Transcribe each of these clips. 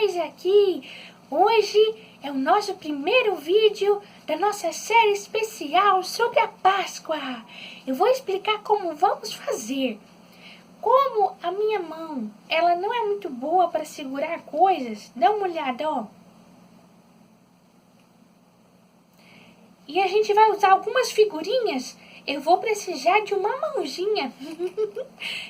vocês aqui. Hoje é o nosso primeiro vídeo da nossa série especial sobre a Páscoa. Eu vou explicar como vamos fazer. Como a minha mão, ela não é muito boa para segurar coisas, dá uma olhada, ó. E a gente vai usar algumas figurinhas. Eu vou precisar de uma mãozinha.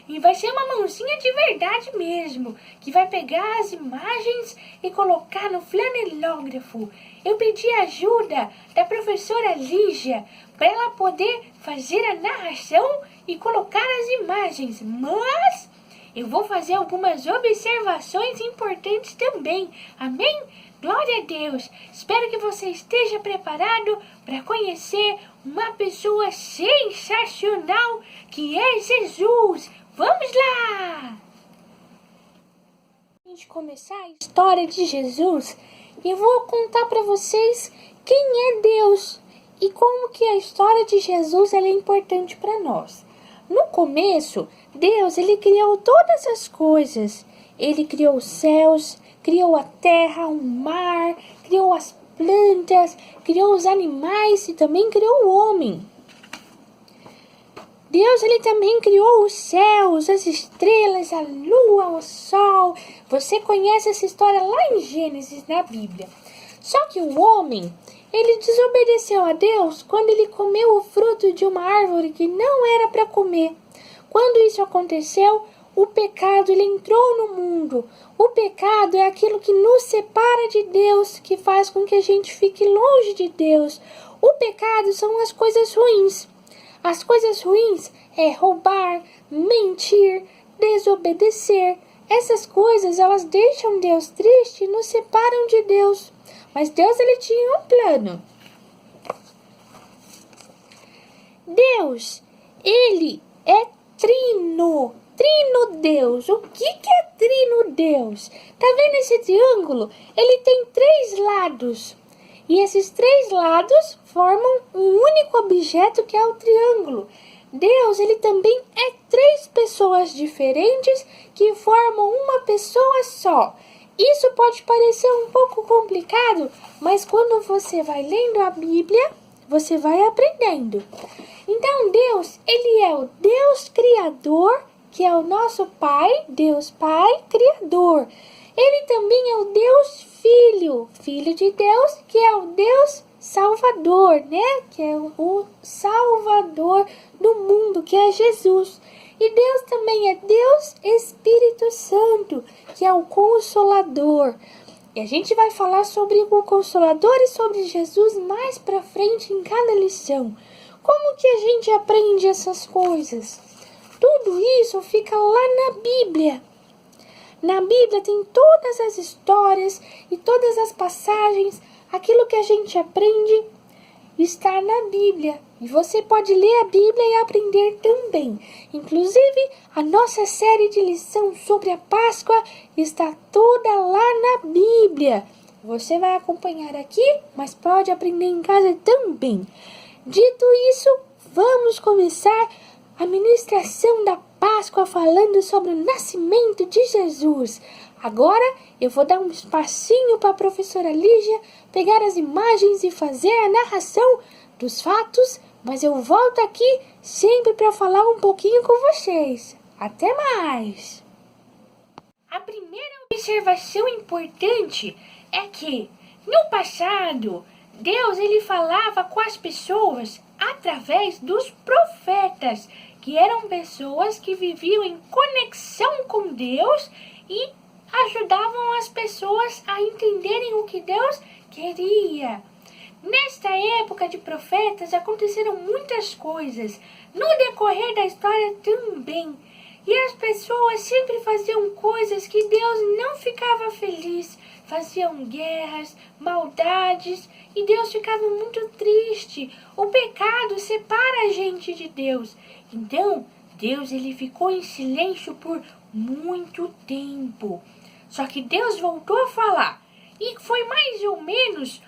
E vai ser uma mãozinha de verdade mesmo, que vai pegar as imagens e colocar no flanelógrafo. Eu pedi ajuda da professora Lígia para ela poder fazer a narração e colocar as imagens. Mas eu vou fazer algumas observações importantes também. Amém? Glória a Deus! Espero que você esteja preparado para conhecer uma pessoa sensacional que é Jesus. Vamos lá! Antes de começar a história de Jesus, eu vou contar para vocês quem é Deus e como que a história de Jesus ela é importante para nós. No começo, Deus ele criou todas as coisas. Ele criou os céus, criou a terra, o mar, criou as plantas, criou os animais e também criou o homem. Deus ele também criou os céus, as estrelas, a lua, o sol. Você conhece essa história lá em Gênesis, na Bíblia. Só que o homem, ele desobedeceu a Deus quando ele comeu o fruto de uma árvore que não era para comer. Quando isso aconteceu, o pecado ele entrou no mundo. O pecado é aquilo que nos separa de Deus, que faz com que a gente fique longe de Deus. O pecado são as coisas ruins. As coisas ruins é roubar, mentir, desobedecer. Essas coisas, elas deixam Deus triste e nos separam de Deus. Mas Deus, ele tinha um plano. Deus, ele é trino. Trino Deus. O que é trino Deus? Tá vendo esse triângulo? Ele tem 3 lados. E esses 3 lados formam um único objeto que é o triângulo. Deus, ele também é 3 pessoas diferentes que formam uma pessoa só. Isso pode parecer um pouco complicado, mas quando você vai lendo a Bíblia, você vai aprendendo. Então Deus, ele é o Deus Criador, que é o nosso Pai, Deus Pai, Criador. Ele também é o Deus Filho, Filho de Deus, que é o Deus Salvador, né? Que é o Salvador do mundo, que é Jesus. E Deus também é Deus Espírito Santo, que é o Consolador. E a gente vai falar sobre o Consolador e sobre Jesus mais pra frente em cada lição. Como que a gente aprende essas coisas? Tudo isso fica lá na Bíblia. Na Bíblia tem todas as histórias e todas as passagens. Aquilo que a gente aprende está na Bíblia. E você pode ler a Bíblia e aprender também. Inclusive, a nossa série de lição sobre a Páscoa está toda lá na Bíblia. Você vai acompanhar aqui, mas pode aprender em casa também. Dito isso, vamos começar a ministração da Páscoa falando sobre o nascimento de Jesus. Agora eu vou dar um espacinho para a professora Lígia pegar as imagens e fazer a narração dos fatos, mas eu volto aqui sempre para falar um pouquinho com vocês. Até mais! A primeira observação importante é que, no passado, Deus ele falava com as pessoas através dos profetas, que eram pessoas que viviam em conexão com Deus e ajudavam as pessoas a entenderem o que Deus queria. Nesta época de profetas aconteceram muitas coisas, no decorrer da história também. E as pessoas sempre faziam coisas que Deus não ficava feliz. Faziam guerras, maldades, e Deus ficava muito triste. O pecado separa a gente de Deus. Então, Deus ele ficou em silêncio por muito tempo. Só que Deus voltou a falar. E foi mais ou menos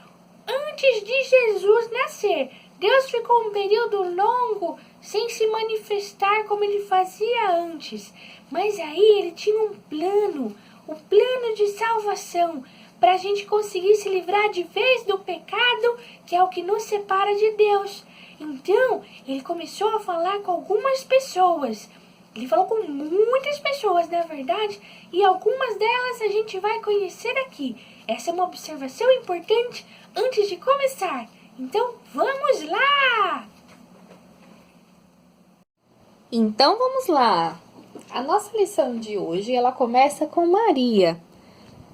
antes de Jesus nascer. Deus ficou um período longo sem se manifestar como ele fazia antes. Mas aí ele tinha um plano. o plano de salvação, para a gente conseguir se livrar de vez do pecado, que é o que nos separa de Deus. Então, ele começou a falar com algumas pessoas. Ele falou com muitas pessoas, na verdade, e algumas delas a gente vai conhecer aqui. Essa é uma observação importante antes de começar. Então, vamos lá! Então, vamos lá! A nossa lição de hoje, ela começa com Maria.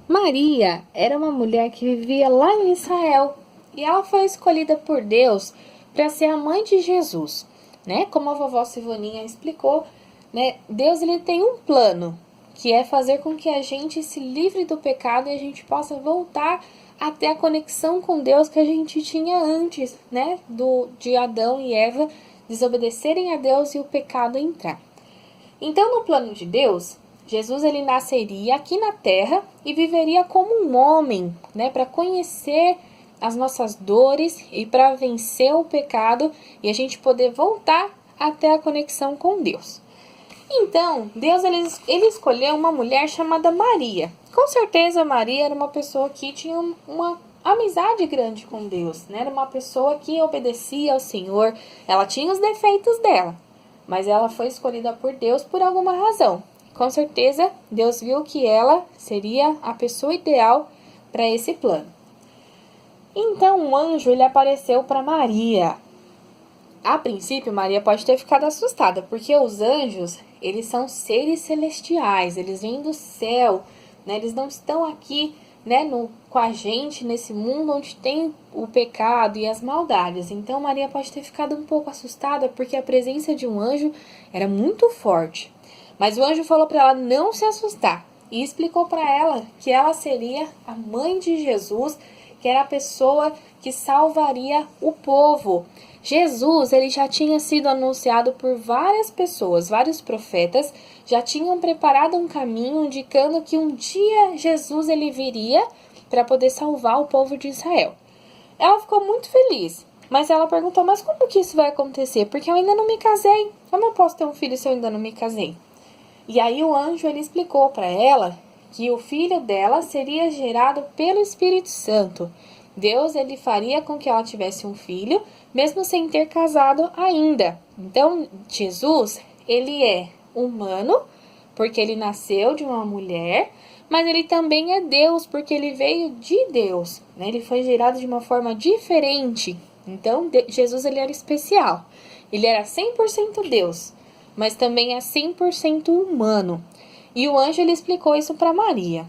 Maria era uma mulher que vivia lá em Israel e ela foi escolhida por Deus para ser a mãe de Jesus, né? Como a vovó Silvaninha explicou, né? Deus ele tem um plano, que é fazer com que a gente se livre do pecado e a gente possa voltar até a conexão com Deus que a gente tinha antes, né? De Adão e Eva desobedecerem a Deus e o pecado entrar. Então, no plano de Deus, Jesus ele nasceria aqui na Terra e viveria como um homem, né, para conhecer as nossas dores e para vencer o pecado e a gente poder voltar até a conexão com Deus. Então, Deus ele escolheu uma mulher chamada Maria. Com certeza, Maria era uma pessoa que tinha uma amizade grande com Deus, né? Era uma pessoa que obedecia ao Senhor. Ela tinha os defeitos dela, mas ela foi escolhida por Deus por alguma razão. Com certeza, Deus viu que ela seria a pessoa ideal para esse plano. Então, um anjo ele apareceu para Maria. A princípio, Maria pode ter ficado assustada, porque os anjos, eles são seres celestiais, eles vêm do céu, né? Eles não estão aqui, né, com a gente nesse mundo onde tem o pecado e as maldades. Então, Maria pode ter ficado um pouco assustada, porque a presença de um anjo era muito forte. Mas o anjo falou para ela não se assustar e explicou para ela que ela seria a mãe de Jesus, que era a pessoa que salvaria o povo. Jesus, ele já tinha sido anunciado por várias pessoas, vários profetas já tinham preparado um caminho indicando que um dia Jesus ele viria para poder salvar o povo de Israel. Ela ficou muito feliz, mas ela perguntou, mas como que isso vai acontecer? Porque eu ainda não me casei. Como eu posso ter um filho se eu ainda não me casei? E aí o anjo ele explicou para ela que o filho dela seria gerado pelo Espírito Santo. Deus ele faria com que ela tivesse um filho, mesmo sem ter casado ainda. Então, Jesus, ele é humano, porque ele nasceu de uma mulher, mas ele também é Deus, porque ele veio de Deus, né? Ele foi gerado de uma forma diferente. Então, Jesus ele era especial. Ele era 100% Deus, mas também é 100% humano. E o anjo ele explicou isso para Maria.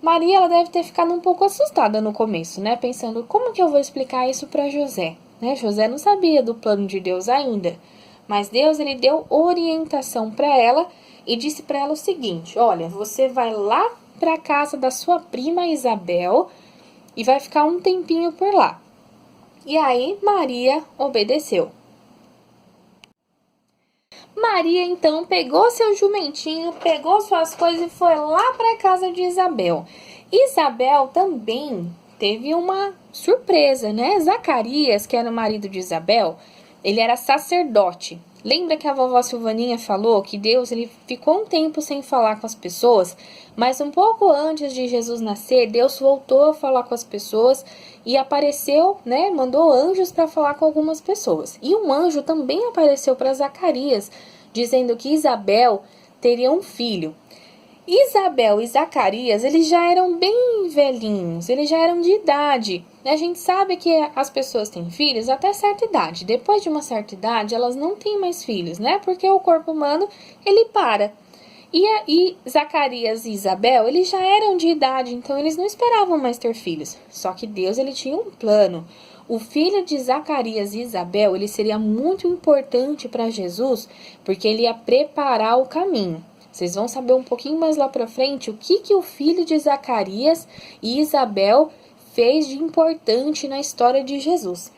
Maria ela deve ter ficado um pouco assustada no começo, né? Pensando, como que eu vou explicar isso para José? Né? José não sabia do plano de Deus ainda. Mas Deus ele deu orientação para ela e disse para ela o seguinte, olha, você vai lá para a casa da sua prima Isabel e vai ficar um tempinho por lá. E aí Maria obedeceu. Maria, então, pegou seu jumentinho, pegou suas coisas e foi lá para a casa de Isabel. Isabel também teve uma surpresa, né? Zacarias, que era o marido de Isabel, ele era sacerdote. Lembra que a vovó Silvaninha falou que Deus ele ficou um tempo sem falar com as pessoas, mas um pouco antes de Jesus nascer, Deus voltou a falar com as pessoas e apareceu, né? Mandou anjos para falar com algumas pessoas. E um anjo também apareceu para Zacarias, dizendo que Isabel teria um filho. Isabel e Zacarias, eles já eram bem velhinhos, eles já eram de idade. A gente sabe que as pessoas têm filhos até certa idade. Depois de uma certa idade, elas não têm mais filhos, né? Porque o corpo humano, ele para. E Zacarias e Isabel, eles já eram de idade, então eles não esperavam mais ter filhos. Só que Deus, ele tinha um plano. O filho de Zacarias e Isabel, ele seria muito importante para Jesus, porque ele ia preparar o caminho. Vocês vão saber um pouquinho mais lá para frente o que o filho de Zacarias e Isabel fez de importante na história de Jesus.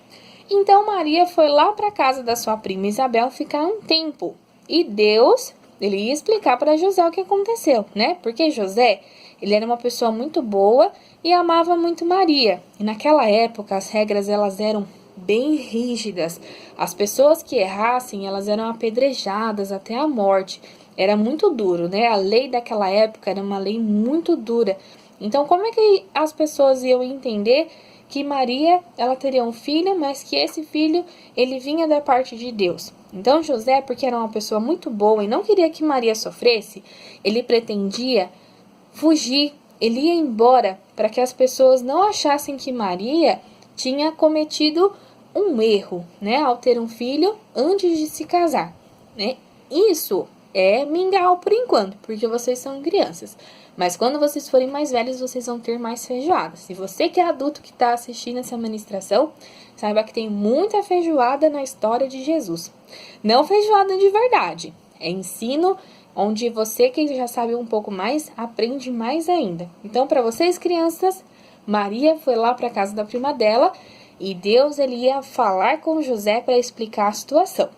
Então Maria foi lá para a casa da sua prima Isabel ficar um tempo. E Deus, ele ia explicar para José o que aconteceu, né? Porque José, ele era uma pessoa muito boa e amava muito Maria. E naquela época as regras elas eram bem rígidas. As pessoas que errassem, elas eram apedrejadas até a morte. era muito duro, né? A lei daquela época era uma lei muito dura. Então, como é que as pessoas iam entender que Maria, ela teria um filho, mas que esse filho, ele vinha da parte de Deus? Então, José, porque era uma pessoa muito boa e não queria que Maria sofresse, ele pretendia fugir, ele ia embora para que as pessoas não achassem que Maria tinha cometido um erro, né, ao ter um filho antes de se casar, né? Isso é mingau por enquanto, porque vocês são crianças. Mas quando vocês forem mais velhos, vocês vão ter mais feijoada. Se você que é adulto que está assistindo essa ministração, saiba que tem muita feijoada na história de Jesus. Não feijoada de verdade, é ensino onde você que já sabe um pouco mais, aprende mais ainda. Então, para vocês crianças, Maria foi lá para a casa da prima dela e Deus ele ia falar com José para explicar a situação.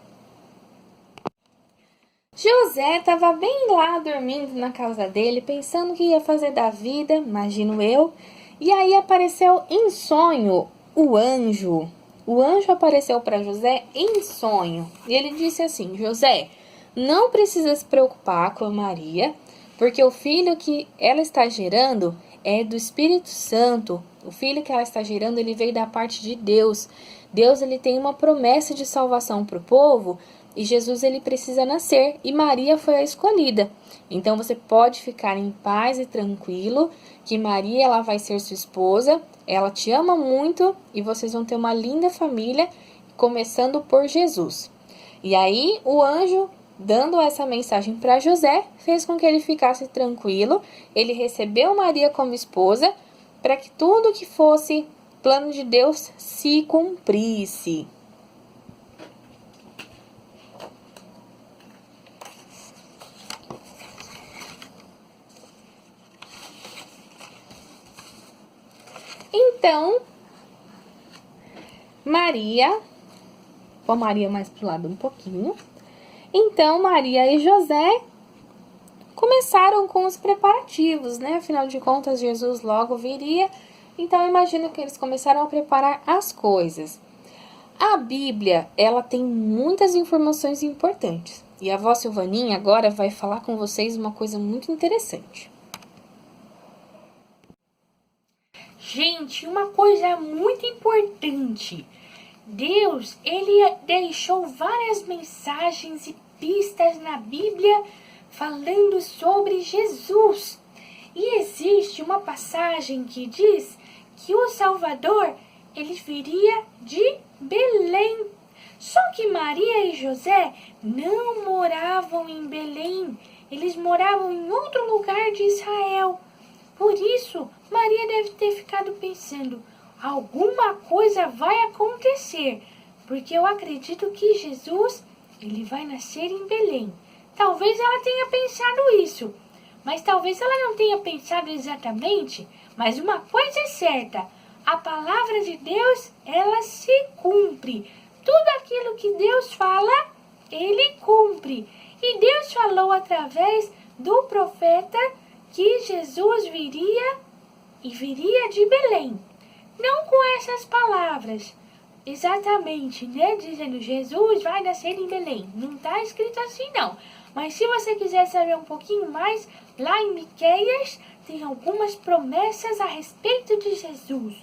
José estava bem lá dormindo na casa dele, pensando o que ia fazer da vida, imagino eu. E aí apareceu em sonho o anjo. O anjo apareceu para José em sonho. E ele disse assim: José, não precisa se preocupar com a Maria, porque o filho que ela está gerando é do Espírito Santo. O filho que ela está gerando, ele veio da parte de Deus. Deus ele tem uma promessa de salvação para o povo e Jesus ele precisa nascer e Maria foi a escolhida. Então você pode ficar em paz e tranquilo que Maria ela vai ser sua esposa, ela te ama muito e vocês vão ter uma linda família, começando por Jesus. E aí o anjo, dando essa mensagem para José, fez com que ele ficasse tranquilo. Ele recebeu Maria como esposa para que tudo que fosse plano de Deus se cumprisse. Então, Maria, vou Maria mais pro lado um pouquinho. Então, Maria e José começaram com os preparativos, né? Afinal de contas, Jesus logo viria. Então, eu imagino que eles começaram a preparar as coisas. A Bíblia, ela tem muitas informações importantes. E a avó Silvaninha agora vai falar com vocês uma coisa muito interessante. Gente, uma coisa muito importante. Deus, ele deixou várias mensagens e pistas na Bíblia falando sobre Jesus. E existe uma passagem que diz que o Salvador, ele viria de Belém. Só que Maria e José não moravam em Belém. Eles moravam em outro lugar de Israel. Por isso, Maria deve ter ficado pensando, alguma coisa vai acontecer, porque eu acredito que Jesus, ele vai nascer em Belém. Talvez ela tenha pensado isso, mas talvez ela não tenha pensado exatamente, mas uma coisa é certa, a palavra de Deus, ela se cumpre. Tudo aquilo que Deus fala, ele cumpre. E Deus falou através do profeta que Jesus viria e viria de Belém. Não com essas palavras, exatamente, né? Dizendo Jesus vai nascer em Belém. Não está escrito assim não. Mas se você quiser saber um pouquinho mais, lá em Miqueias tem algumas promessas a respeito de Jesus.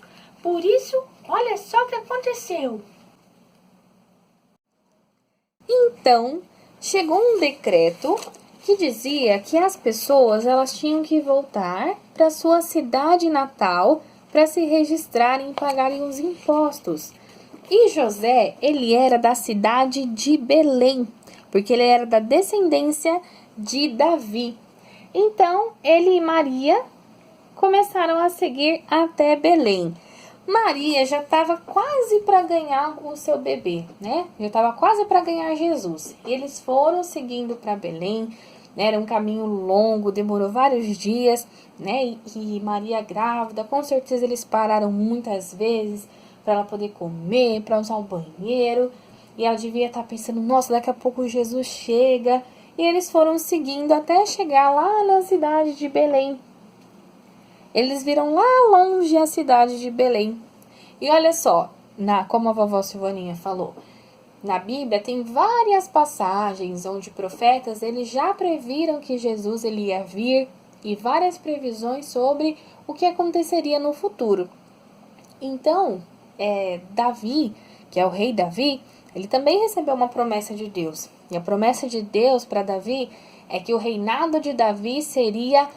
Por isso, olha só o que aconteceu. Então, chegou um decreto que dizia que as pessoas elas tinham que voltar para sua cidade natal para se registrarem e pagarem os impostos. E José, ele era da cidade de Belém, porque ele era da descendência de Davi. Então, ele e Maria começaram a seguir até Belém. Maria já estava quase para ganhar o seu bebê, né? Já estava quase para ganhar Jesus. E eles foram seguindo para Belém, né? Era um caminho longo, demorou vários dias, né? E Maria grávida, com certeza eles pararam muitas vezes para ela poder comer, para usar o banheiro. E ela devia estar pensando, nossa, daqui a pouco Jesus chega. E eles foram seguindo até chegar lá na cidade de Belém. Eles viram lá longe a cidade de Belém. E olha só, como a vovó Silvaninha falou, na Bíblia tem várias passagens onde profetas eles já previram que Jesus ele ia vir e várias previsões sobre o que aconteceria no futuro. Então, Davi, que é o rei Davi, ele também recebeu uma promessa de Deus. E a promessa de Deus para Davi é que o reinado de Davi seria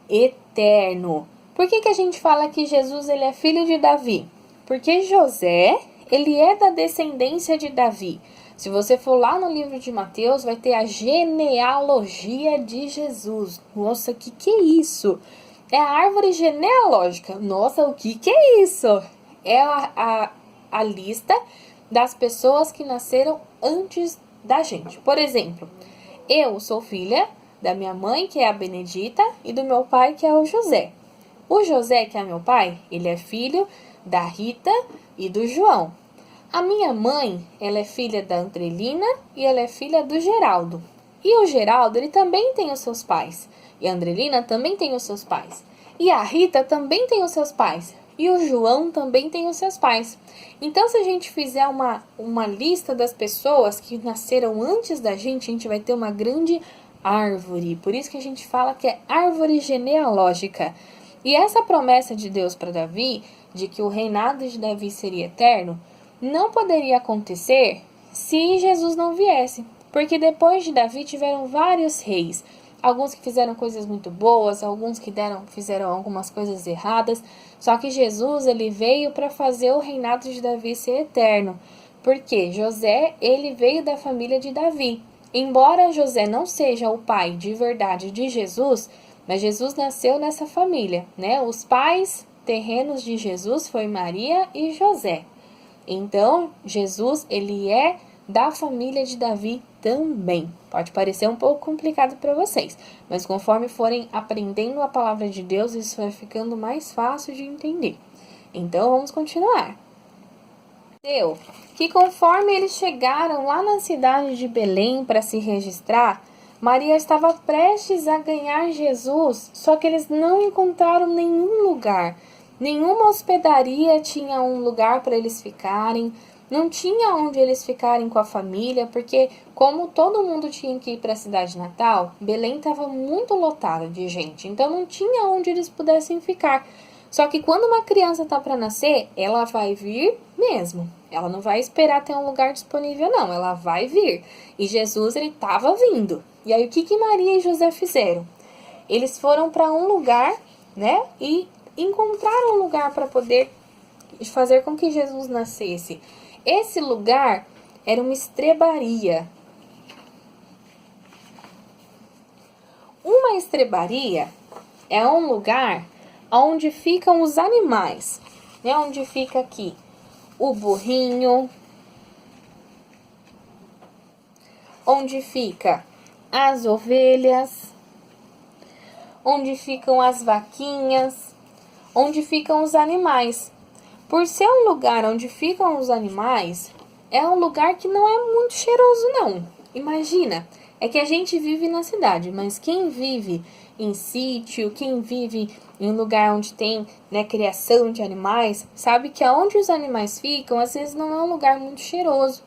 eterno. Por que a gente fala que Jesus ele é filho de Davi? Porque José, ele é da descendência de Davi. Se você for lá no livro de Mateus, vai ter a genealogia de Jesus. Nossa, que é isso? É a árvore genealógica. Nossa, o que é isso? É a lista das pessoas que nasceram antes da gente. Por exemplo, eu sou filha da minha mãe, que é a Benedita, e do meu pai, que é o José. O José, que é meu pai, ele é filho da Rita e do João. A minha mãe, ela é filha da Andrelina e ela é filha do Geraldo. E o Geraldo, ele também tem os seus pais. E a Andrelina também tem os seus pais. E a Rita também tem os seus pais. E o João também tem os seus pais. Então, se a gente fizer uma lista das pessoas que nasceram antes da gente, a gente vai ter uma grande árvore. Por isso que a gente fala que é árvore genealógica. E essa promessa de Deus para Davi, de que o reinado de Davi seria eterno, não poderia acontecer se Jesus não viesse. Porque depois de Davi tiveram vários reis. Alguns que fizeram coisas muito boas, alguns que fizeram algumas coisas erradas. Só que Jesus, ele veio para fazer o reinado de Davi ser eterno. Porque José, ele veio da família de Davi. Embora José não seja o pai de verdade de Jesus, mas Jesus nasceu nessa família, né? Os pais terrenos de Jesus foi Maria e José. Então, Jesus, ele é da família de Davi também. Pode parecer um pouco complicado para vocês, mas conforme forem aprendendo a palavra de Deus, isso vai ficando mais fácil de entender. Então, vamos continuar. Que conforme eles chegaram lá na cidade de Belém para se registrar, Maria estava prestes a ganhar Jesus, só que eles não encontraram nenhum lugar. Nenhuma hospedaria tinha um lugar para eles ficarem. Não tinha onde eles ficarem com a família, porque como todo mundo tinha que ir para a cidade natal, Belém estava muito lotada de gente, então não tinha onde eles pudessem ficar. Só que quando uma criança está para nascer, ela vai vir mesmo. Ela não vai esperar ter um lugar disponível, não. Ela vai vir. E Jesus, ele estava vindo. E aí, o que Maria e José fizeram? Eles foram para um lugar, né? E encontraram um lugar para poder fazer com que Jesus nascesse. Esse lugar era uma estrebaria. Uma estrebaria é um lugar onde ficam os animais, né? Onde fica aqui o burrinho, onde fica as ovelhas, onde ficam as vaquinhas, onde ficam os animais. Por ser um lugar onde ficam os animais, é um lugar que não é muito cheiroso, não. Imagina, é que a gente vive na cidade, mas quem vive em sítio, quem vive em um lugar onde tem, né, criação de animais, sabe que aonde os animais ficam, às vezes não é um lugar muito cheiroso.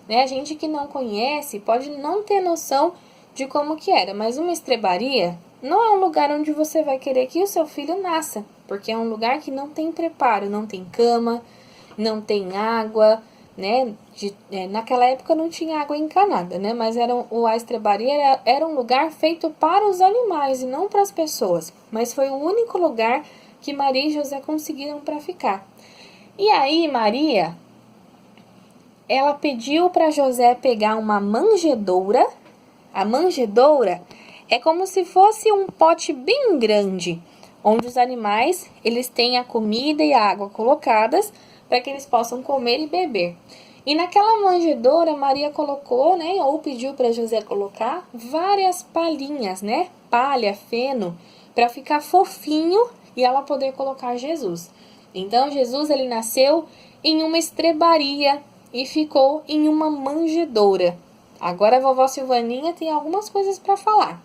Né? A gente que não conhece pode não ter noção de como que era, mas uma estrebaria não é um lugar onde você vai querer que o seu filho nasça, porque é um lugar que não tem preparo, não tem cama, não tem água, né? Naquela época não tinha água encanada, né? Mas a estrebaria era um lugar feito para os animais e não para as pessoas. Mas foi o único lugar que Maria e José conseguiram para ficar. E aí Maria, ela pediu para José pegar uma manjedoura. A manjedoura é como se fosse um pote bem grande, onde os animais eles têm a comida e a água colocadas para que eles possam comer e beber. E naquela manjedoura, Maria colocou, né, ou pediu para José colocar várias palhinhas, né, palha, feno, para ficar fofinho e ela poder colocar Jesus. Então, Jesus ele nasceu em uma estrebaria e ficou em uma manjedoura. Agora a vovó Silvaninha tem algumas coisas para falar.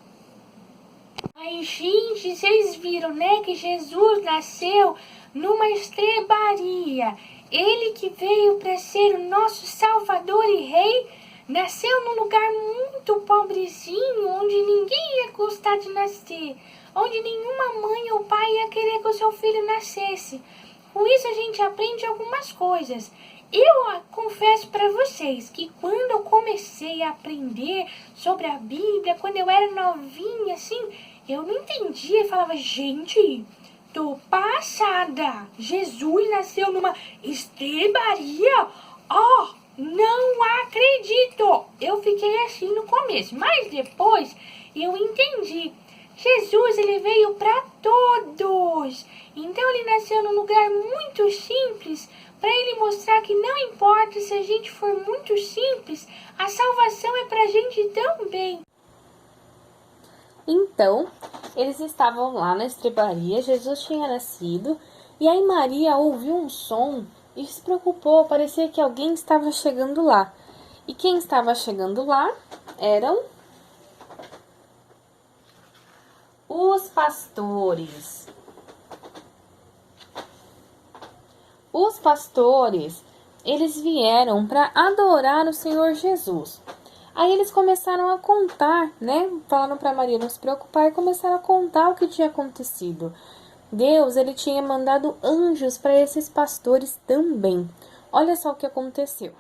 Ai, gente, vocês viram, né, que Jesus nasceu numa estrebaria. Ele que veio para ser o nosso Salvador e Rei, nasceu num lugar muito pobrezinho, onde ninguém ia gostar de nascer, onde nenhuma mãe ou pai ia querer que o seu filho nascesse. Com isso a gente aprende algumas coisas. Eu confesso para vocês que quando eu comecei a aprender sobre a Bíblia, quando eu era novinha, assim, eu não entendia e falava, gente, tô passada. Jesus nasceu numa estrebaria? Oh, não acredito. Eu fiquei assim no começo, mas depois eu entendi. Jesus, ele veio para todos. Então ele nasceu num lugar muito simples, para ele mostrar que não importa se a gente for muito simples, a salvação é para a gente também. Então, eles estavam lá na estrebaria, Jesus tinha nascido, e aí Maria ouviu um som e se preocupou, parecia que alguém estava chegando lá. E quem estava chegando lá eram os pastores. Os pastores, eles vieram para adorar o Senhor Jesus. Aí eles começaram a contar, né? Falaram para Maria não se preocupar e começaram a contar o que tinha acontecido. Deus, ele tinha mandado anjos para esses pastores também. Olha só o que aconteceu.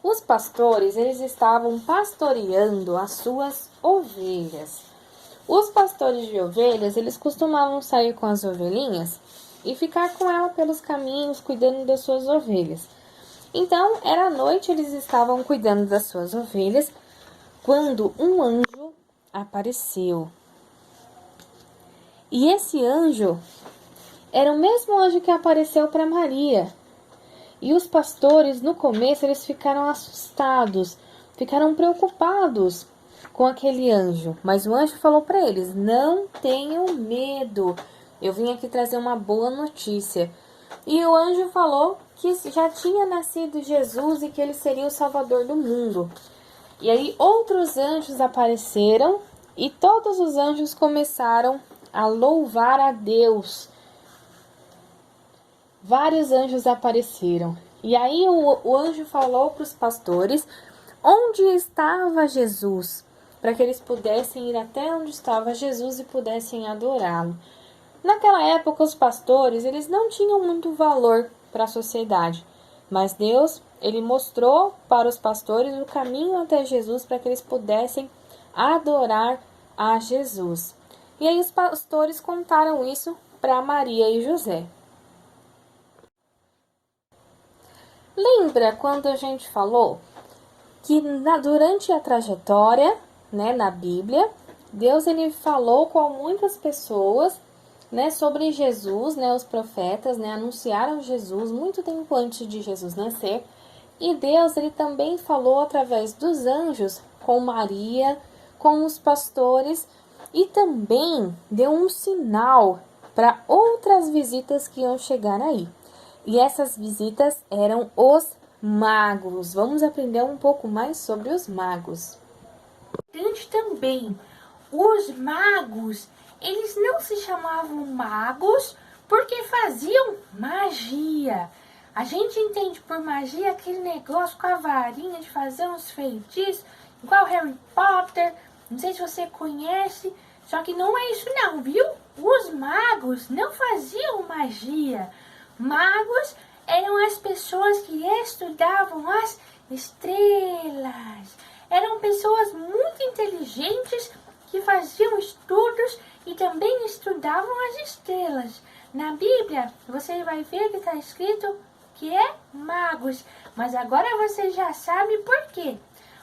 Os pastores, eles estavam pastoreando as suas ovelhas. Os pastores de ovelhas, eles costumavam sair com as ovelhinhas e ficar com ela pelos caminhos, cuidando das suas ovelhas. Então, era noite, eles estavam cuidando das suas ovelhas, quando um anjo apareceu. E esse anjo era o mesmo anjo que apareceu para Maria. E os pastores, no começo, eles ficaram assustados, ficaram preocupados com aquele anjo. Mas o anjo falou para eles, não tenham medo, eu vim aqui trazer uma boa notícia. E o anjo falou que já tinha nascido Jesus e que ele seria o Salvador do mundo. E aí outros anjos apareceram e todos os anjos começaram a louvar a Deus. Vários anjos apareceram. E aí o anjo falou para os pastores onde estava Jesus, para que eles pudessem ir até onde estava Jesus e pudessem adorá-lo. Naquela época, os pastores, eles não tinham muito valor para a sociedade, mas Deus, ele mostrou para os pastores o caminho até Jesus para que eles pudessem adorar a Jesus. E aí os pastores contaram isso para Maria e José. Lembra quando a gente falou que durante a trajetória, né, na Bíblia, Deus ele falou com muitas pessoas, né, sobre Jesus, né, os profetas, né, anunciaram Jesus muito tempo antes de Jesus nascer. E Deus ele também falou através dos anjos com Maria, com os pastores e também deu um sinal para outras visitas que iam chegar aí. E essas visitas eram os magos. Vamos aprender um pouco mais sobre os magos. Também, os magos, eles não se chamavam magos porque faziam magia. A gente entende por magia aquele negócio com a varinha de fazer uns feitiços, igual Harry Potter. Não sei se você conhece, só que não é isso não, viu? Os magos não faziam magia. Magos eram as pessoas que estudavam as estrelas. Eram pessoas muito inteligentes que faziam estudos e também estudavam as estrelas. Na Bíblia, você vai ver que está escrito que é magos, mas agora você já sabe por quê.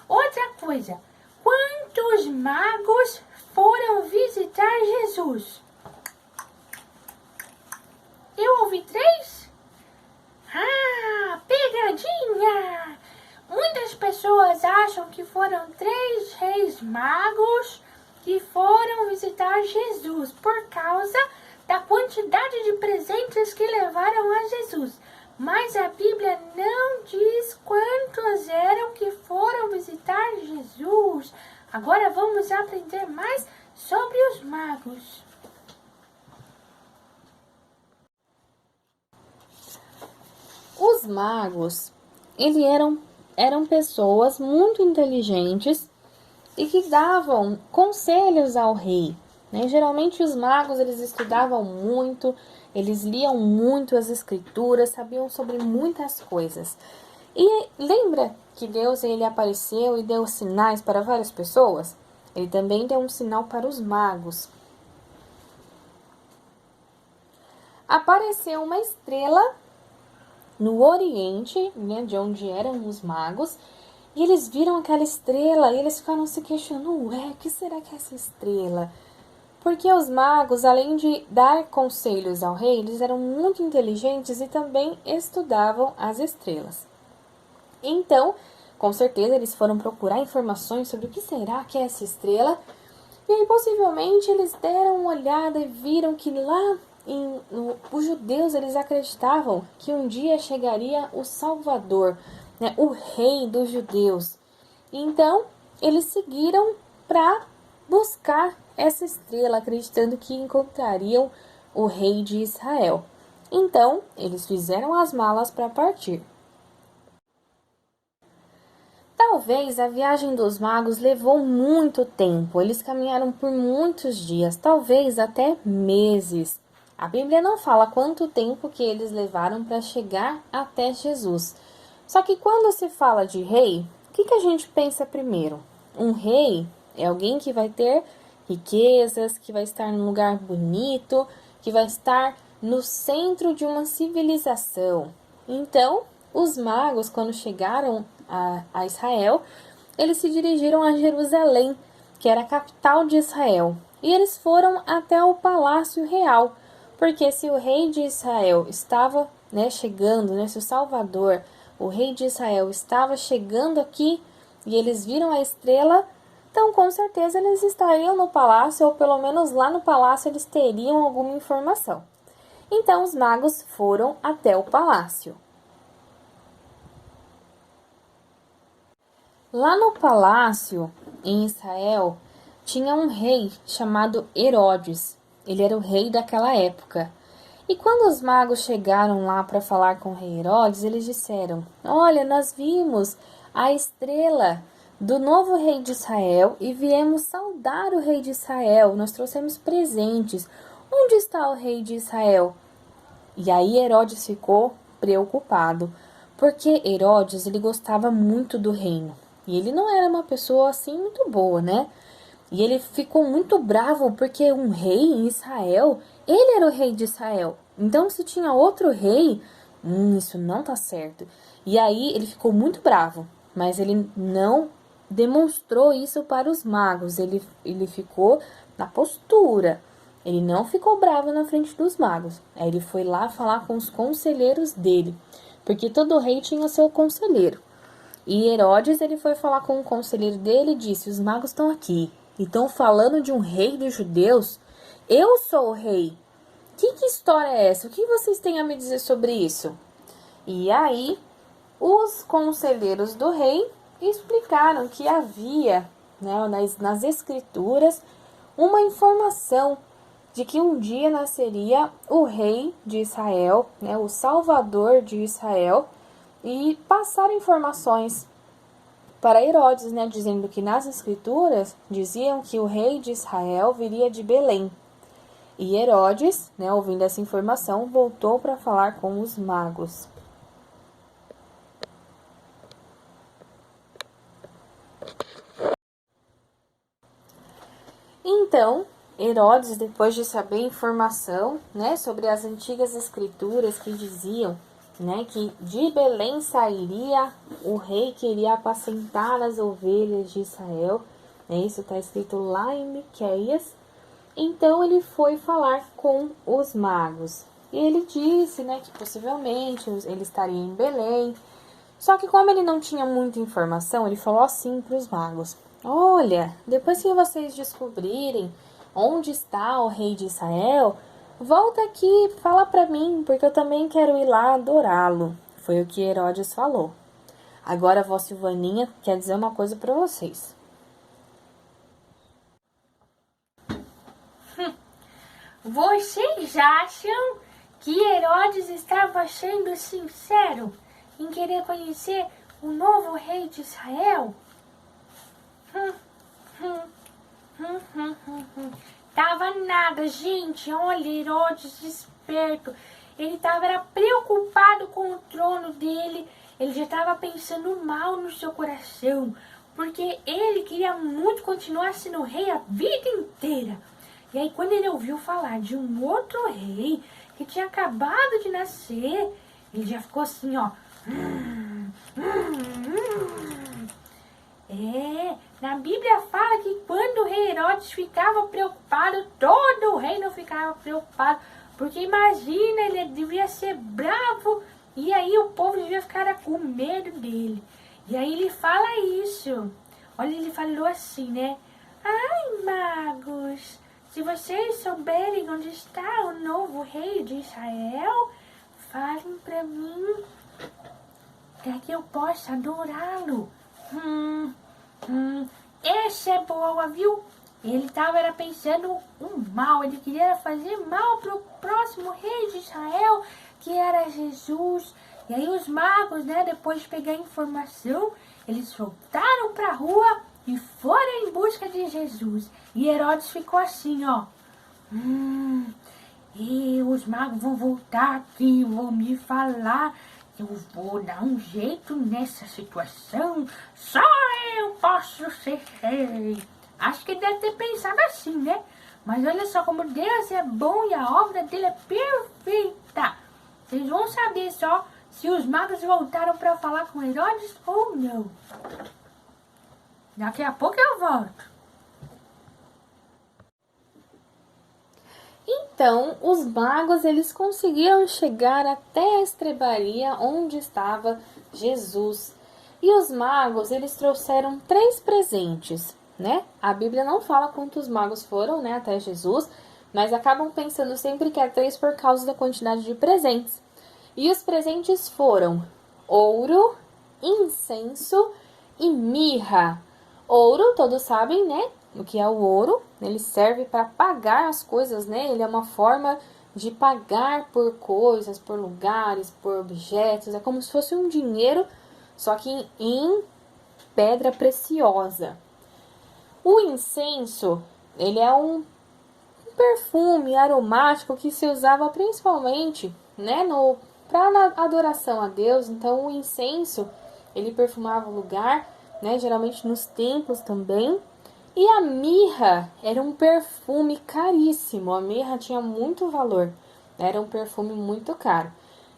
Outra coisa, quantos magos foram visitar Jesus? Eu ouvi 3? Ah, pegadinha! Muitas pessoas acham que foram 3 reis magos que foram visitar Jesus por causa da quantidade de presentes que levaram a Jesus. Mas a Bíblia não diz quantos eram que foram visitar Jesus. Agora vamos aprender mais sobre os magos. Os magos, eram pessoas muito inteligentes e que davam conselhos ao rei, né? Geralmente os magos, eles estudavam muito, eles liam muito as escrituras, sabiam sobre muitas coisas. E lembra que Deus, ele apareceu e deu sinais para várias pessoas? Ele também deu um sinal para os magos. Apareceu uma estrela no Oriente, né, de onde eram os magos, e eles viram aquela estrela e eles ficaram se questionando, ué, o que será que é essa estrela? Porque os magos, além de dar conselhos ao rei, eles eram muito inteligentes e também estudavam as estrelas. Então, com certeza, eles foram procurar informações sobre o que será que é essa estrela. E aí, possivelmente, eles deram uma olhada e viram que lá os judeus, eles acreditavam que um dia chegaria o Salvador, né, o rei dos judeus. Então, eles seguiram para buscar essa estrela, acreditando que encontrariam o rei de Israel. Então, eles fizeram as malas para partir. Talvez a viagem dos magos levou muito tempo, eles caminharam por muitos dias, talvez até meses. A Bíblia não fala quanto tempo que eles levaram para chegar até Jesus. Só que quando se fala de rei, o que a gente pensa primeiro? Um rei é alguém que vai ter riquezas, que vai estar num lugar bonito, que vai estar no centro de uma civilização. Então, os magos, quando chegaram a Israel, eles se dirigiram a Jerusalém, que era a capital de Israel. E eles foram até o Palácio Real, porque se o rei de Israel estava, né, chegando, né, se o Salvador, o rei de Israel, estava chegando aqui e eles viram a estrela, então com certeza eles estariam no palácio, ou pelo menos lá no palácio eles teriam alguma informação. Então os magos foram até o palácio. Lá no palácio, em Israel, tinha um rei chamado Herodes. Ele era o rei daquela época. E quando os magos chegaram lá para falar com o rei Herodes, eles disseram: olha, nós vimos a estrela do novo rei de Israel e viemos saudar o rei de Israel. Nós trouxemos presentes. Onde está o rei de Israel? E aí Herodes ficou preocupado, porque Herodes, ele gostava muito do reino. E ele não era uma pessoa assim muito boa, né? E ele ficou muito bravo porque um rei em Israel, ele era o rei de Israel. Então, se tinha outro rei, isso não tá certo. E aí ele ficou muito bravo, mas ele não demonstrou isso para os magos. Ele ficou na postura. Ele não ficou bravo na frente dos magos. Aí ele foi lá falar com os conselheiros dele, porque todo rei tinha seu conselheiro. E Herodes, ele foi falar com o conselheiro dele e disse: os magos estão aqui e estão falando de um rei dos judeus. Eu sou o rei. Que história é essa? O que vocês têm a me dizer sobre isso? E aí, os conselheiros do rei explicaram que havia, né, nas escrituras, uma informação de que um dia nasceria o rei de Israel, né, o salvador de Israel, e passaram informações para Herodes, né, dizendo que nas escrituras diziam que o rei de Israel viria de Belém. E Herodes, né, ouvindo essa informação, voltou para falar com os magos. Então, Herodes, depois de saber a informação, né, sobre as antigas escrituras que diziam, né, que de Belém sairia o rei que iria apacentar as ovelhas de Israel, né, isso está escrito lá em Miqueias. Então ele foi falar com os magos. E ele disse, né, que possivelmente ele estaria em Belém. Só que como ele não tinha muita informação, ele falou assim para os magos: olha, depois que vocês descobrirem onde está o rei de Israel, volta aqui, fala para mim, porque eu também quero ir lá adorá-lo. Foi o que Herodes falou. Agora a vó Silvaninha quer dizer uma coisa para vocês. Vocês acham que Herodes estava sendo sincero? em querer conhecer o novo rei de Israel? Tava nada, gente. Olha, Herodes esperto. Ele estava preocupado com o trono dele. Ele já estava pensando mal no seu coração, porque ele queria muito continuar sendo rei a vida inteira. E aí, quando ele ouviu falar de um outro rei que tinha acabado de nascer, ele já ficou assim, ó. Na Bíblia fala que quando o rei Herodes ficava preocupado, todo o reino ficava preocupado. Porque imagina, ele devia ser bravo e aí o povo devia ficar com medo dele. E aí ele fala isso. Olha, ele falou assim, né? Ai, magos, se vocês souberem onde está o novo rei de Israel, falem para mim, para que eu possa adorá-lo. Essa é boa, viu? Ele estava pensando um mal, ele queria fazer mal para o próximo rei de Israel, que era Jesus. E aí os magos, né, depois de pegar a informação, eles voltaram para a rua e foram em busca de Jesus. E Herodes ficou assim, ó. E os magos vão voltar aqui, vão me falar. Eu vou dar um jeito nessa situação. Só eu posso ser rei. Acho que ele deve ter pensado assim, né? Mas olha só como Deus é bom e a obra dele é perfeita. Vocês vão saber só se os magos voltaram para falar com Herodes ou não. Daqui a pouco eu volto. Então, os magos, eles conseguiram chegar até a estrebaria onde estava Jesus. E os magos, eles trouxeram 3 presentes, né? A Bíblia não fala quantos magos foram, né, até Jesus, mas acabam pensando sempre que é 3 por causa da quantidade de presentes. E os presentes foram ouro, incenso e mirra. Ouro, todos sabem, né? O que é o ouro? Ele serve para pagar as coisas, né? Ele é uma forma de pagar por coisas, por lugares, por objetos. É como se fosse um dinheiro, só que em pedra preciosa. O incenso, ele é um perfume aromático que se usava principalmente, né, para adoração a Deus. Então, o incenso, ele perfumava o lugar, né, geralmente nos templos também. E a mirra era um perfume caríssimo. A mirra tinha muito valor. Era um perfume muito caro.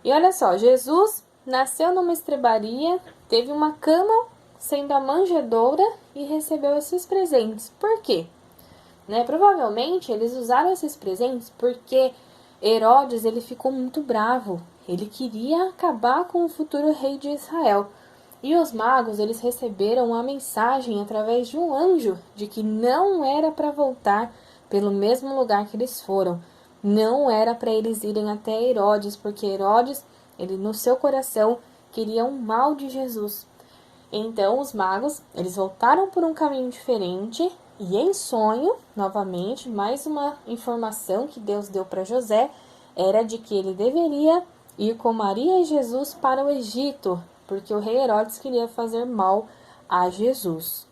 E olha só, Jesus nasceu numa estrebaria, teve uma cama sendo a manjedoura e recebeu esses presentes. Por quê? Né? Provavelmente eles usaram esses presentes porque Herodes, ele ficou muito bravo. Ele queria acabar com o futuro rei de Israel. E os magos, eles receberam uma mensagem através de um anjo de que não era para voltar pelo mesmo lugar que eles foram. Não era para eles irem até Herodes, porque Herodes, ele no seu coração, queria um mal de Jesus. Então, os magos, eles voltaram por um caminho diferente e em sonho, novamente, mais uma informação que Deus deu para José, era de que ele deveria ir com Maria e Jesus para o Egito, porque o rei Herodes queria fazer mal a Jesus.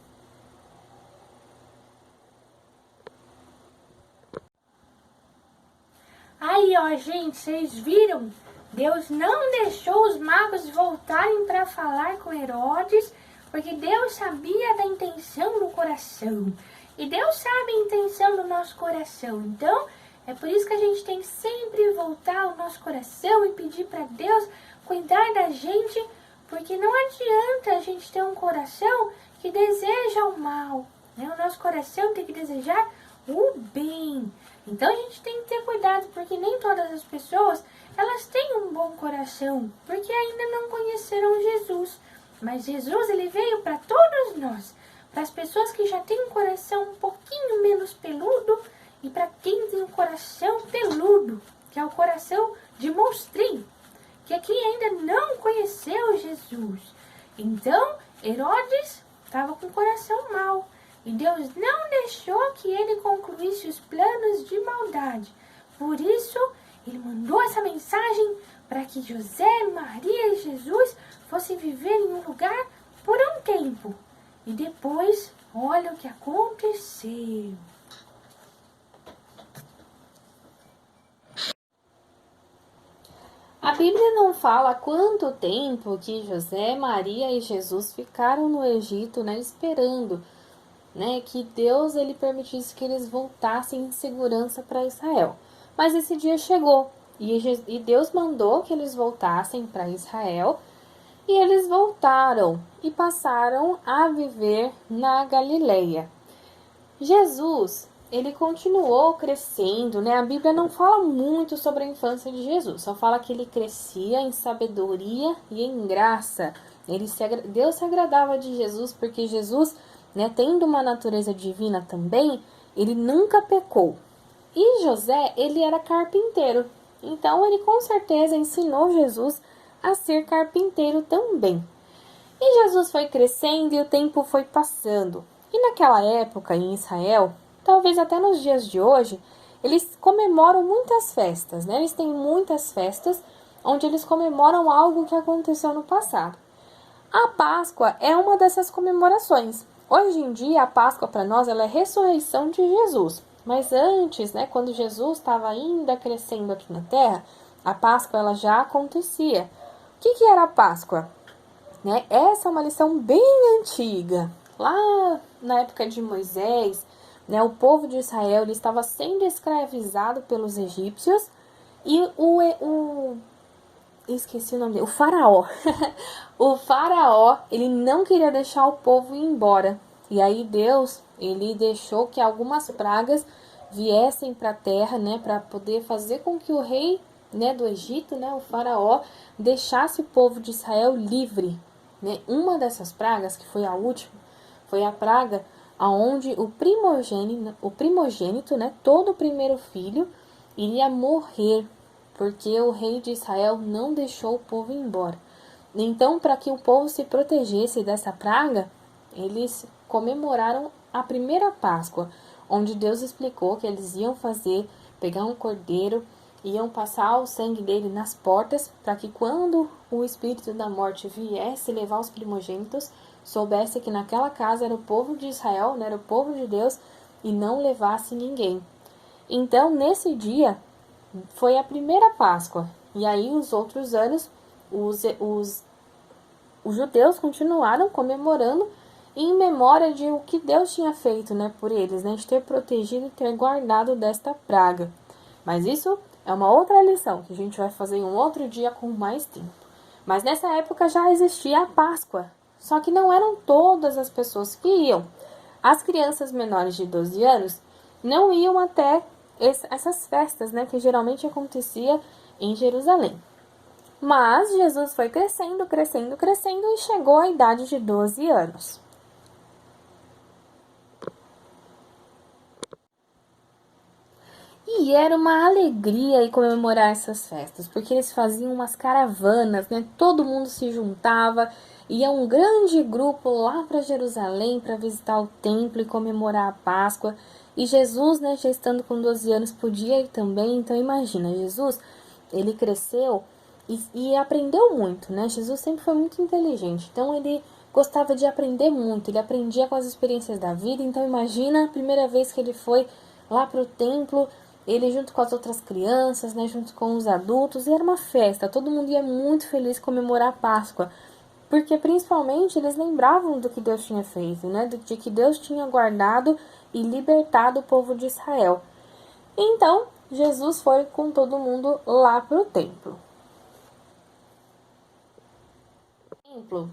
Aí, ó, gente, vocês viram? Deus não deixou os magos voltarem para falar com Herodes, porque Deus sabia da intenção do coração. E Deus sabe a intenção do nosso coração. Então, é por isso que a gente tem que sempre voltar ao nosso coração e pedir para Deus cuidar da gente, porque não adianta a gente ter um coração que deseja o mal, né? O nosso coração tem que desejar o bem. Então a gente tem que ter cuidado, porque nem todas as pessoas, elas têm um bom coração, porque ainda não conheceram Jesus. Mas Jesus, ele veio para todos nós, para as pessoas que já têm um coração um pouquinho menos peludo e para quem tem um coração peludo, que é o coração de monstrinho, que aqui ainda não conheceu Jesus. Então, Herodes estava com o coração mau. E Deus não deixou que ele concluísse os planos de maldade. Por isso, ele mandou essa mensagem para que José, Maria e Jesus fossem viver em um lugar por um tempo. E depois, olha o que aconteceu. A Bíblia não fala quanto tempo que José, Maria e Jesus ficaram no Egito, né, esperando, né, que Deus ele permitisse que eles voltassem em segurança para Israel. Mas esse dia chegou e Deus mandou que eles voltassem para Israel e eles voltaram e passaram a viver na Galileia. Jesus, ele continuou crescendo, né? A Bíblia não fala muito sobre a infância de Jesus, só fala que ele crescia em sabedoria e em graça. Deus se agradava de Jesus porque Jesus, né, tendo uma natureza divina também, ele nunca pecou. E José, ele era carpinteiro, então ele com certeza ensinou Jesus a ser carpinteiro também. E Jesus foi crescendo e o tempo foi passando. E naquela época, em Israel, talvez até nos dias de hoje, eles comemoram muitas festas, né? Eles têm muitas festas onde eles comemoram algo que aconteceu no passado. A Páscoa é uma dessas comemorações. Hoje em dia, a Páscoa para nós ela é a ressurreição de Jesus. Mas antes, né, quando Jesus estava ainda crescendo aqui na Terra, a Páscoa ela já acontecia. O que era a Páscoa? Né? Essa é uma lição bem antiga. Lá na época de Moisés, né, o povo de Israel ele estava sendo escravizado pelos egípcios e esqueci o nome dele, o faraó. O faraó, ele não queria deixar o povo ir embora. E aí Deus, ele deixou que algumas pragas viessem para a terra, né, para poder fazer com que o rei, né, do Egito, né, o faraó, deixasse o povo de Israel livre, né? Uma dessas pragas, que foi a última, foi a praga aonde o primogênito, né, todo o primeiro filho iria morrer, porque o rei de Israel não deixou o povo ir embora. Então, para que o povo se protegesse dessa praga, eles comemoraram a primeira Páscoa, onde Deus explicou que eles iam pegar um cordeiro, iam passar o sangue dele nas portas, para que quando o espírito da morte viesse levar os primogênitos, soubesse que naquela casa era o povo de Israel, né, era o povo de Deus, e não levasse ninguém. Então, nesse dia, foi a primeira Páscoa. E aí, os outros anos, os judeus continuaram comemorando em memória de o que Deus tinha feito, né, por eles, né, de ter protegido e ter guardado desta praga. Mas isso é uma outra lição que a gente vai fazer em um outro dia com mais tempo. Mas nessa época já existia a Páscoa, só que não eram todas as pessoas que iam. As crianças menores de 12 anos não iam até essas festas, né, que geralmente acontecia em Jerusalém. Mas Jesus foi crescendo, crescendo, crescendo e chegou à idade de 12 anos. E era uma alegria ir comemorar essas festas, porque eles faziam umas caravanas, né? Todo mundo se juntava, ia um grande grupo lá para Jerusalém para visitar o templo e comemorar a Páscoa. E Jesus, né, já estando com 12 anos, podia ir também. Então imagina, Jesus, ele cresceu e aprendeu muito, né? Jesus sempre foi muito inteligente, então ele gostava de aprender muito, ele aprendia com as experiências da vida. Então imagina a primeira vez que ele foi lá para o templo, ele junto com as outras crianças, né, junto com os adultos, e era uma festa, todo mundo ia muito feliz comemorar a Páscoa, porque principalmente eles lembravam do que Deus tinha feito, né, de que Deus tinha guardado e libertado o povo de Israel. Então, Jesus foi com todo mundo lá para o templo.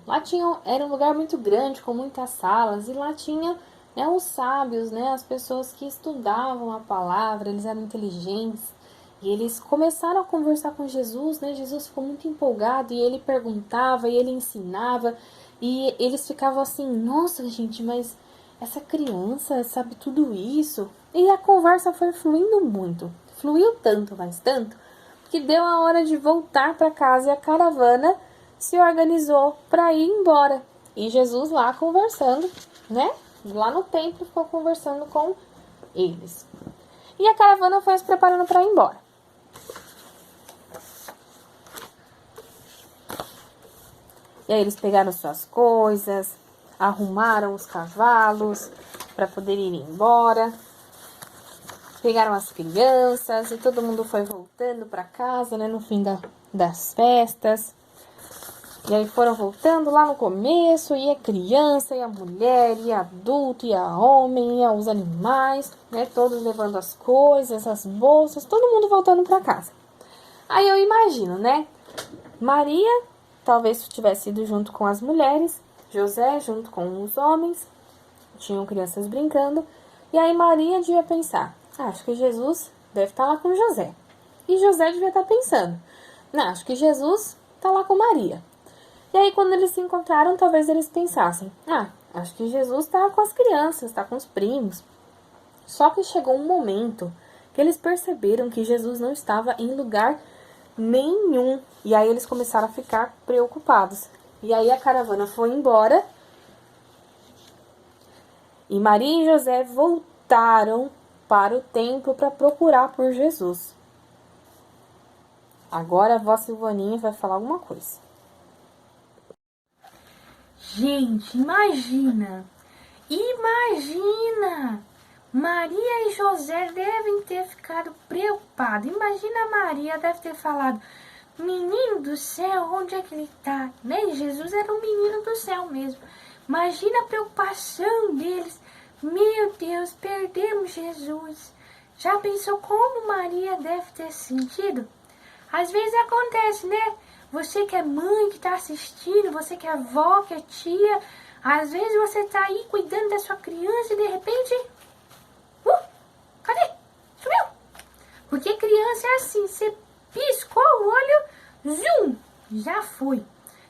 Lá era um lugar muito grande, com muitas salas, e lá tinha, né, os sábios, né, as pessoas que estudavam a palavra, eles eram inteligentes, e eles começaram a conversar com Jesus, né, Jesus ficou muito empolgado, e ele perguntava, e ele ensinava, e eles ficavam assim, nossa gente, mas essa criança sabe tudo isso? E a conversa foi fluindo muito, fluiu tanto, mas tanto, que deu a hora de voltar para casa e a caravana se organizou para ir embora. E Jesus lá conversando, né? Lá no templo ficou conversando com eles. E a caravana foi se preparando para ir embora. E aí eles pegaram suas coisas, arrumaram os cavalos para poder ir embora. Pegaram as crianças e todo mundo foi voltando para casa, né, no fim das festas. E aí foram voltando lá no começo, ia criança, ia mulher, ia adulto, ia homem, ia os animais, né, todos levando as coisas, as bolsas, todo mundo voltando para casa. Aí eu imagino, né, Maria talvez tivesse ido junto com as mulheres, José junto com os homens, tinham crianças brincando, e aí Maria devia pensar, acho que Jesus deve estar lá com José. E José devia estar pensando, não, acho que Jesus está lá com Maria. E aí quando eles se encontraram, talvez eles pensassem, acho que Jesus está com as crianças, está com os primos. Só que chegou um momento que eles perceberam que Jesus não estava em lugar nenhum. E aí eles começaram a ficar preocupados. E aí a caravana foi embora. E Maria e José voltaram para o templo para procurar por Jesus. Agora a vó Silvaninha vai falar alguma coisa. Gente, imagina! Maria e José devem ter ficado preocupados. Imagina a Maria deve ter falado, menino do céu, onde é que ele está? Né? Jesus era o menino do céu mesmo. Imagina a preocupação deles. Meu Deus, perdemos Jesus. Já pensou como Maria deve ter sentido? Às vezes acontece, né? Você que é mãe, que está assistindo, você que é avó, que é tia, às vezes você está aí cuidando da sua criança e de repente... cadê? Sumiu! Porque criança é assim, você piscou o olho, zoom, já foi.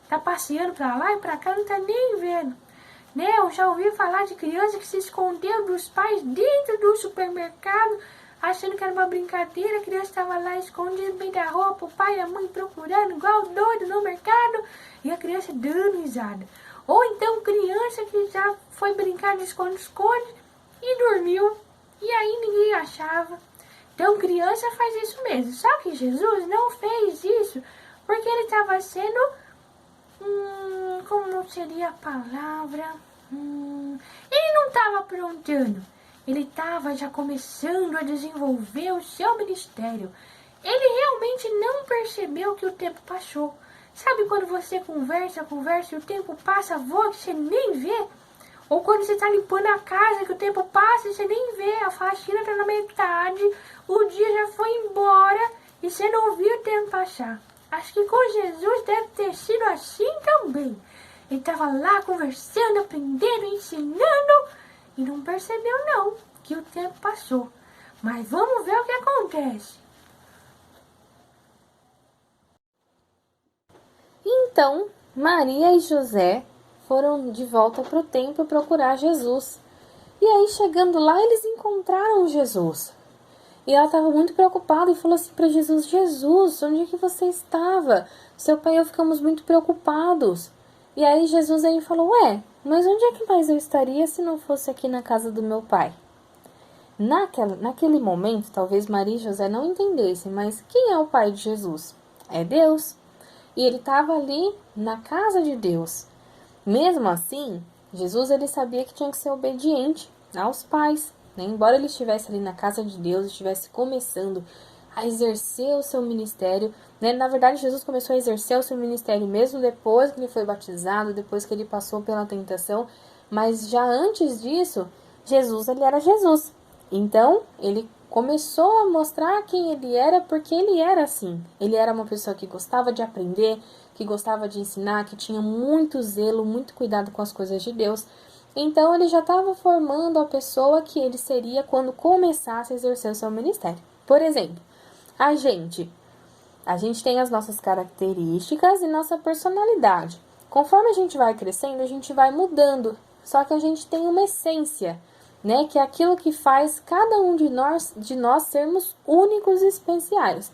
Tá passeando pra lá e pra cá, não tá nem vendo. Né? Eu já ouvi falar de criança que se escondeu dos pais dentro do supermercado, achando que era uma brincadeira, a criança estava lá escondida no meio da roupa, o pai e a mãe procurando igual doido no mercado, e a criança dando risada. Ou então criança que já foi brincar de esconde-esconde e dormiu, e aí ninguém achava. Então criança faz isso mesmo, só que Jesus não fez isso, porque ele estava sendo, como não seria a palavra, ele não estava aprontando. Ele estava já começando a desenvolver o seu ministério. Ele realmente não percebeu que o tempo passou. Sabe quando você conversa e o tempo passa, voa, que você nem vê? Ou quando você está limpando a casa, que o tempo passa e você nem vê, a faxina está na metade, o dia já foi embora e você não viu o tempo passar. Acho que com Jesus deve ter sido assim também. Ele estava lá conversando, aprendendo, ensinando, e não percebeu não, que o tempo passou. Mas vamos ver o que acontece. Então, Maria e José foram de volta para o templo procurar Jesus. E aí, chegando lá, eles encontraram Jesus. E ela estava muito preocupada e falou assim para Jesus, Jesus, onde é que você estava? Seu pai e eu ficamos muito preocupados. E aí Jesus aí falou, mas onde é que mais eu estaria se não fosse aqui na casa do meu pai? Naquele momento, talvez Maria e José não entendessem, mas quem é o pai de Jesus? É Deus. E ele estava ali na casa de Deus. Mesmo assim, Jesus ele sabia que tinha que ser obediente aos pais, né? Embora ele estivesse ali na casa de Deus, estivesse começando a exercer o seu ministério, né? Na verdade, Jesus começou a exercer o seu ministério mesmo depois que ele foi batizado, depois que ele passou pela tentação, mas já antes disso, Jesus ele era Jesus. Então, ele começou a mostrar quem ele era porque ele era assim. Ele era uma pessoa que gostava de aprender, que gostava de ensinar, que tinha muito zelo, muito cuidado com as coisas de Deus. Então, ele já estava formando a pessoa que ele seria quando começasse a exercer o seu ministério. Por exemplo, a gente tem as nossas características e nossa personalidade. Conforme a gente vai crescendo, a gente vai mudando. Só que a gente tem uma essência, né? Que é aquilo que faz cada um de nós sermos únicos e especiais.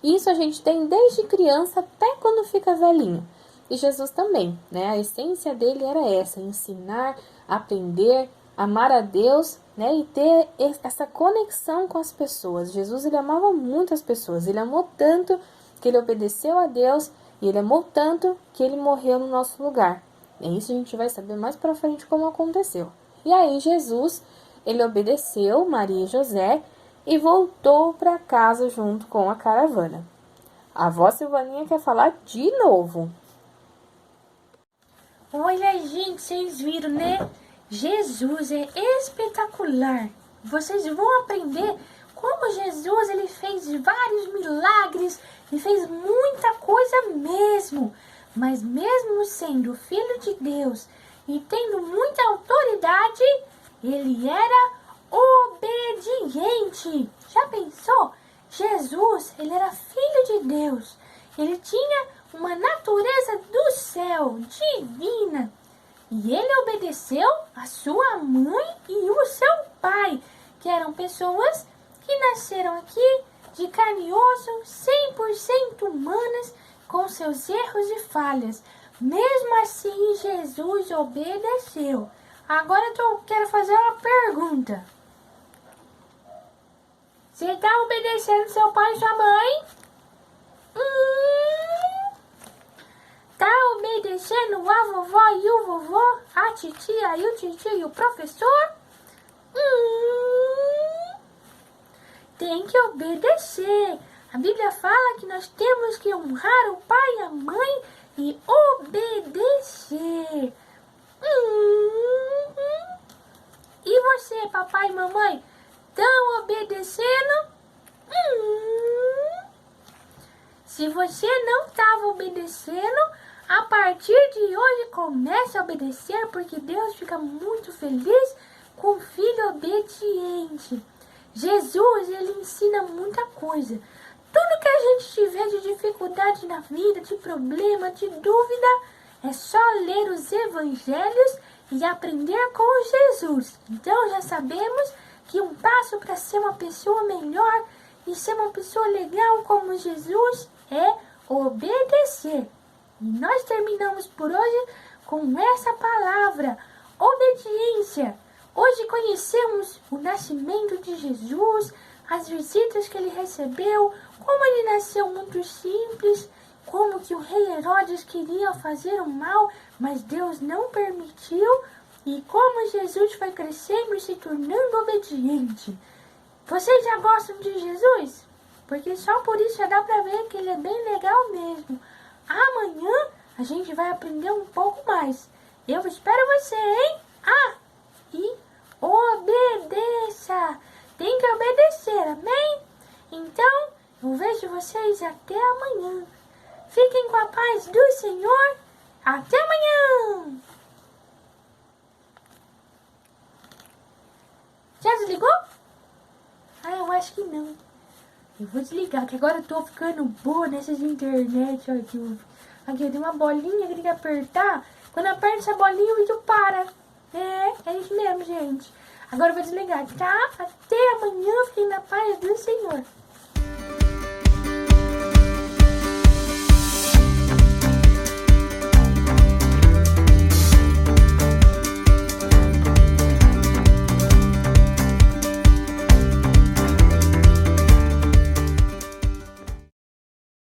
Isso a gente tem desde criança até quando fica velhinho. E Jesus também, né? A essência dele era essa, ensinar, aprender, amar a Deus, né? E ter essa conexão com as pessoas. Jesus, ele amava muito as pessoas. Ele amou tanto que ele obedeceu a Deus E ele amou tanto que ele morreu no nosso lugar. E isso a gente vai saber mais pra frente como aconteceu. E aí Jesus, ele obedeceu Maria e José e voltou para casa junto com a caravana. A avó Silvaninha quer falar de novo. Olha, gente, vocês viram, né? Jesus é espetacular. Vocês vão aprender como Jesus ele fez vários milagres e fez muita coisa mesmo. Mas mesmo sendo filho de Deus e tendo muita autoridade, ele era obediente. Já pensou? Jesus, ele era filho de Deus. Ele tinha uma natureza do céu, divina. E ele obedeceu a sua mãe e o seu pai, que eram pessoas que nasceram aqui de carne e osso, 100% humanas, com seus erros e falhas. Mesmo assim, Jesus obedeceu. Agora eu quero fazer uma pergunta. Você está obedecendo seu pai e sua mãe? Tá obedecendo a vovó e o vovô, a titia e o tio e o professor? Tem que obedecer. A Bíblia fala que nós temos que honrar o pai e a mãe e obedecer. E você, papai e mamãe, estão obedecendo? Se você não estava obedecendo, a partir de hoje comece a obedecer, porque Deus fica muito feliz com o filho obediente. Jesus, ele ensina muita coisa. Tudo que a gente tiver de dificuldade na vida, de problema, de dúvida, é só ler os evangelhos e aprender com Jesus. Então já sabemos que um passo para ser uma pessoa melhor e ser uma pessoa legal como Jesus é obedecer. E nós terminamos por hoje com essa palavra, obediência. Hoje conhecemos o nascimento de Jesus, as visitas que ele recebeu, como ele nasceu muito simples, como que o rei Herodes queria fazer o mal, mas Deus não permitiu, e como Jesus foi crescendo e se tornando obediente. Vocês já gostam de Jesus? Porque só por isso já dá pra ver que ele é bem legal mesmo. Amanhã a gente vai aprender um pouco mais. Eu espero você, hein? E obedeça. Tem que obedecer, amém? Então, eu vejo vocês até amanhã. Fiquem com a paz do Senhor. Até amanhã. Já desligou? Eu acho que não. Eu vou desligar, que agora eu tô ficando boa nessas internet. Aqui tem uma bolinha que tem que apertar. Quando aperta essa bolinha, o vídeo para. É isso mesmo, gente. Agora eu vou desligar, tá? Até amanhã. Fiquem na paz do Senhor.